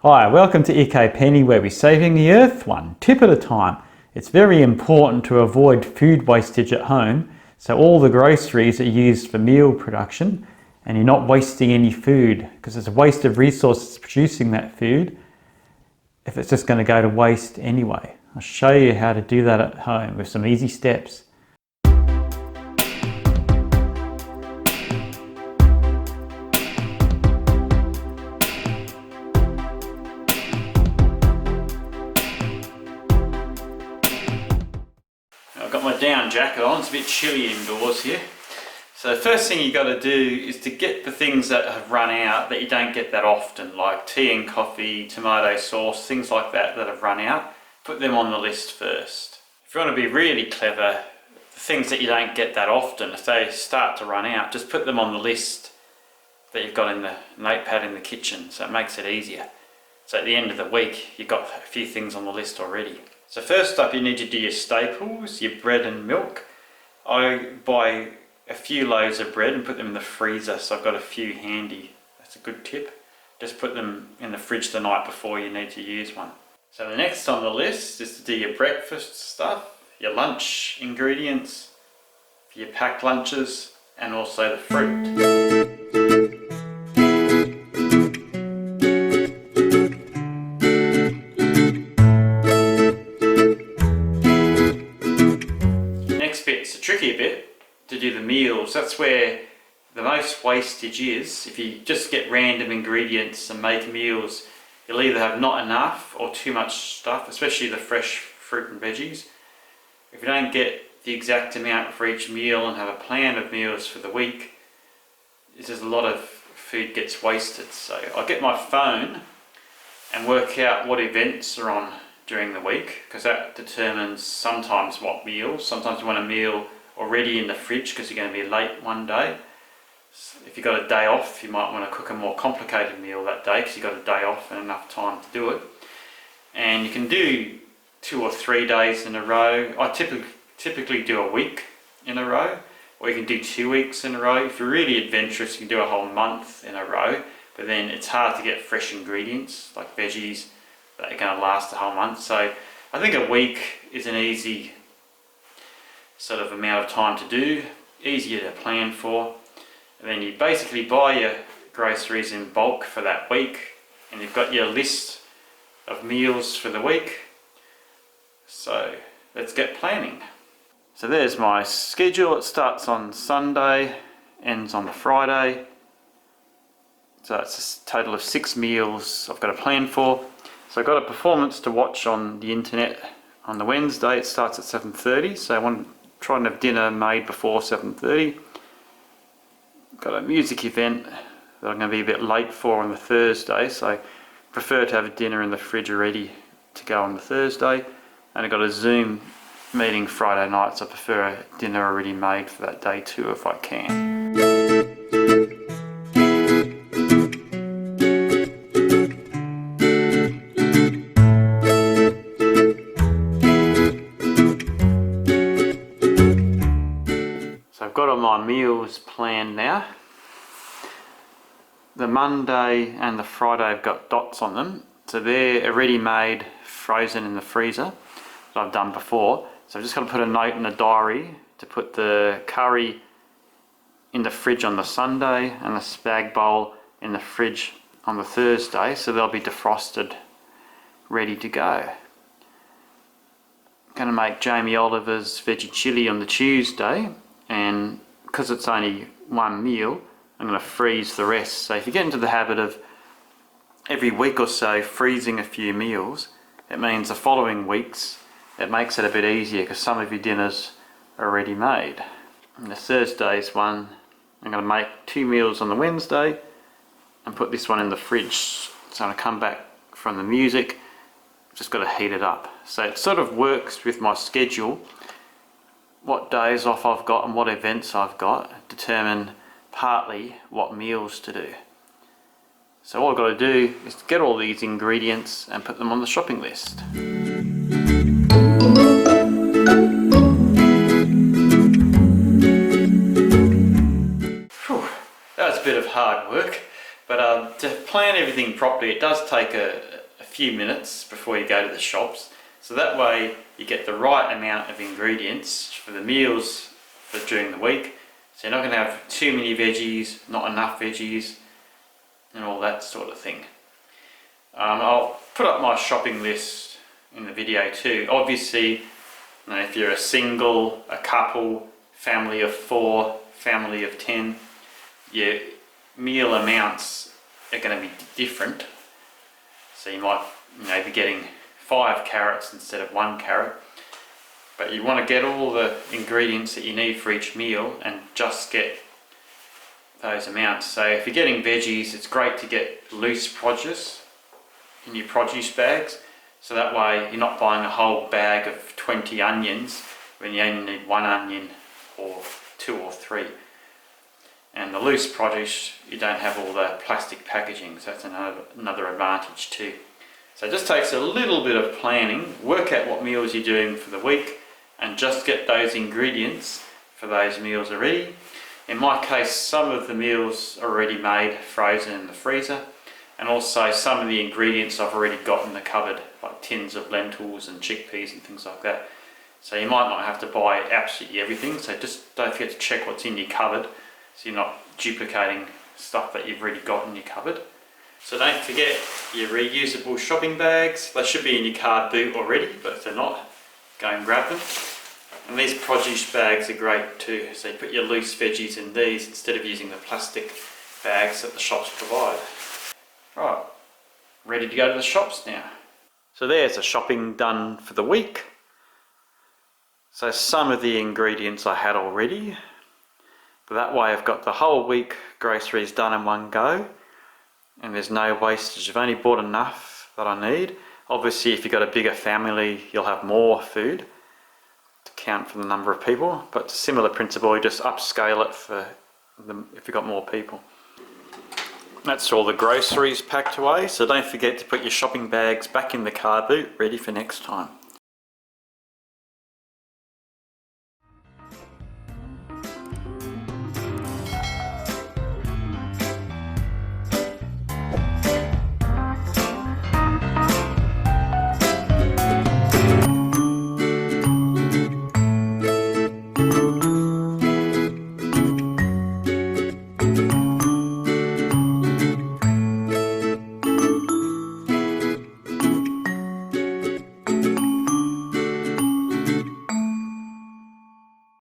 Hi, welcome to Eco Penny, where we're saving the earth one tip at a time. It's very important to avoid food wastage at home, so all the groceries are used for meal production and you're not wasting any food, because it's a waste of resources producing that food if it's just going to go to waste anyway. I'll show you how to do that at home with some easy steps. I've got my down jacket on, it's a bit chilly indoors here. So the first thing you've got to do is to get the things that have run out that you don't get that often, like tea and coffee, tomato sauce, things like that have run out. Put them on the list first. If you want to be really clever, the things that you don't get that often, if they start to run out, just put them on the list that you've got in the notepad in the kitchen, so it makes it easier. So at the end of the week, you've got a few things on the list already. So first up, you need to do your staples, your bread and milk. I buy a few loaves of bread and put them in the freezer, so I've got a few handy. That's a good tip. Just put them in the fridge the night before you need to use one. So the next on the list is to do your breakfast stuff, your lunch ingredients, for your packed lunches, and also the fruit. Tricky bit to do the meals. That's where the most wastage is. If you just get random ingredients and make meals, you'll either have not enough or too much stuff, especially the fresh fruit and veggies. If you don't get the exact amount for each meal and have a plan of meals for the week, there's just a lot of food gets wasted. So I get my phone and work out what events are on during the week, because that determines sometimes what meals. Sometimes you want a meal already in the fridge because you're going to be late one day. So if you've got a day off, you might want to cook a more complicated meal that day because you've got a day off and enough time to do it. And you can do 2 or 3 days in a row. I typically do a week in a row, or you can do 2 weeks in a row. If you're really adventurous, you can do a whole month in a row, but then it's hard to get fresh ingredients like veggies that are going to last a whole month. So I think a week is an easy sort of amount of time to do, easier to plan for. And then you basically buy your groceries in bulk for that week, and you've got your list of meals for the week. So let's get planning. So there's my schedule. It starts on Sunday, ends on the Friday. So it's a total of 6 meals I've got a plan for. So I've got a performance to watch on the internet on the Wednesday. It starts at 7:30, so I want to try and have dinner made before 7:30. Got a music event that I'm going to be a bit late for on the Thursday, so I prefer to have dinner in the fridge ready to go on the Thursday. And I've got a Zoom meeting Friday night, so I prefer a dinner already made for that day too if I can. I've got all my meals planned now. The Monday and the Friday have got dots on them, so they're already made, frozen in the freezer that I've done before. So I've just got to put a note in the diary to put the curry in the fridge on the Sunday and the spag bowl in the fridge on the Thursday, so they'll be defrosted, ready to go. I'm going to make Jamie Oliver's veggie chilli on the Tuesday. And because it's only one meal, I'm going to freeze the rest. So if you get into the habit of every week or so freezing a few meals, it means the following weeks it makes it a bit easier because some of your dinners are already made. And the Thursday's one, I'm going to make 2 meals on the Wednesday and put this one in the fridge. So when I come back from the music, I've just got to heat it up. So it sort of works with my schedule. What days off I've got and what events I've got determine partly what meals to do. So all I've got to do is to get all these ingredients and put them on the shopping list. Whew, that was a bit of hard work, But to plan everything properly, it does take a few minutes before you go to the shops. So that way you get the right amount of ingredients for the meals for during the week. So you're not going to have too many veggies, not enough veggies, and all that sort of thing. I'll put up my shopping list in the video too. Obviously, you know, if you're a single, a couple, family of 4, family of 10, your meal amounts are going to be different. So you might, you know, be getting 5 carrots instead of 1 carrot. But you want to get all the ingredients that you need for each meal and just get those amounts. So if you're getting veggies, it's great to get loose produce in your produce bags. So that way you're not buying a whole bag of 20 onions when you only need 1 onion or 2 or 3. And the loose produce, you don't have all the plastic packaging, so that's another advantage too. So it just takes a little bit of planning, work out what meals you're doing for the week, and just get those ingredients for those meals already. In my case, some of the meals are already made, frozen in the freezer, and also some of the ingredients I've already got in the cupboard, like tins of lentils and chickpeas and things like that. So you might not have to buy absolutely everything, so just don't forget to check what's in your cupboard, so you're not duplicating stuff that you've already got in your cupboard. So don't forget your reusable shopping bags. They should be in your car boot already, but if they're not, go and grab them. And these produce bags are great too, so you put your loose veggies in these instead of using the plastic bags that the shops provide. Right, ready to go to the shops now. So there's the shopping done for the week. So some of the ingredients I had already. But that way I've got the whole week groceries done in one go, and there's no wastage. I've only bought enough that I need. Obviously if you've got a bigger family, you'll have more food to count for the number of people, but it's a similar principle, you just upscale it for if you've got more people. That's all the groceries packed away, so don't forget to put your shopping bags back in the car boot ready for next time.